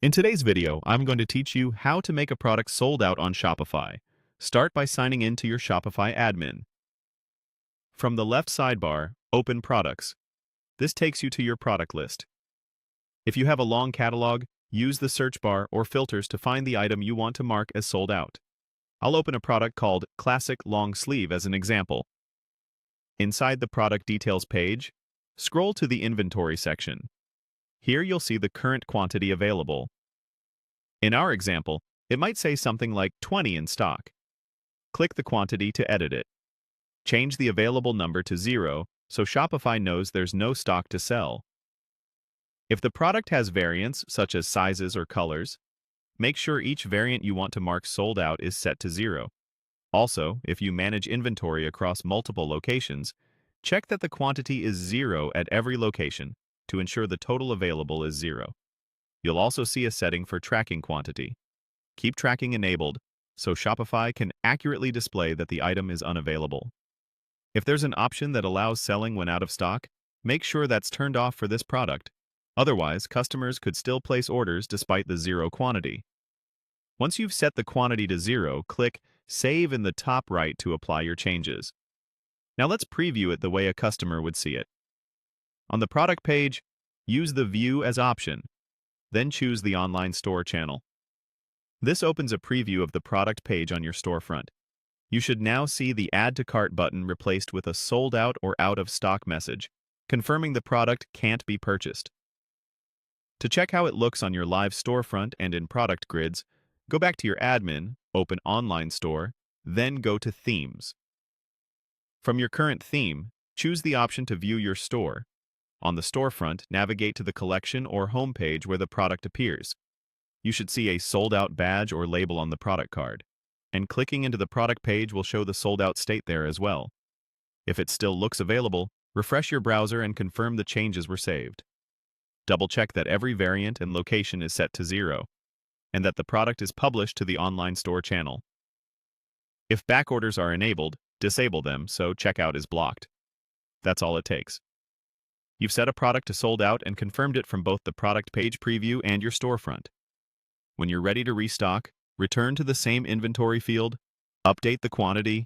In today's video, I'm going to teach you how to make a product sold out on Shopify. Start by signing in to your Shopify admin. From the left sidebar, open Products. This takes you to your product list. If you have a long catalog, use the search bar or filters to find the item you want to mark as sold out. I'll open a product called Classic Long Sleeve as an example. Inside the product details page, scroll to the inventory section. Here you'll see the current quantity available. In our example, it might say something like 20 in stock. Click the quantity to edit it. Change the available number to 0 so Shopify knows there's no stock to sell. If the product has variants, such as sizes or colors, make sure each variant you want to mark sold out is set to 0. Also, if you manage inventory across multiple locations, check that the quantity is 0 at every location to ensure the total available is 0. You'll also see a setting for tracking quantity. Keep tracking enabled so Shopify can accurately display that the item is unavailable. If there's an option that allows selling when out of stock, make sure that's turned off for this product. Otherwise, customers could still place orders despite the 0 quantity. Once you've set the quantity to 0, click Save in the top right to apply your changes. Now let's preview it the way a customer would see it. On the product page, use the View as option, then choose the online store channel. This opens a preview of the product page on your storefront. You should now see the Add to Cart button replaced with a Sold Out or Out of Stock message, confirming the product can't be purchased. To check how it looks on your live storefront and in product grids, go back to your admin, open Online Store, then go to Themes. From your current theme, choose the option to view your store. On the storefront, navigate to the collection or home page where the product appears. You should see a sold out badge or label on the product card, and clicking into the product page will show the sold out state there as well. If it still looks available, refresh your browser and confirm the changes were saved. Double-check that every variant and location is set to 0, and that the product is published to the online store channel. If backorders are enabled, disable them so checkout is blocked. That's all it takes. You've set a product to sold out and confirmed it from both the product page preview and your storefront. When you're ready to restock, return to the same inventory field, update the quantity,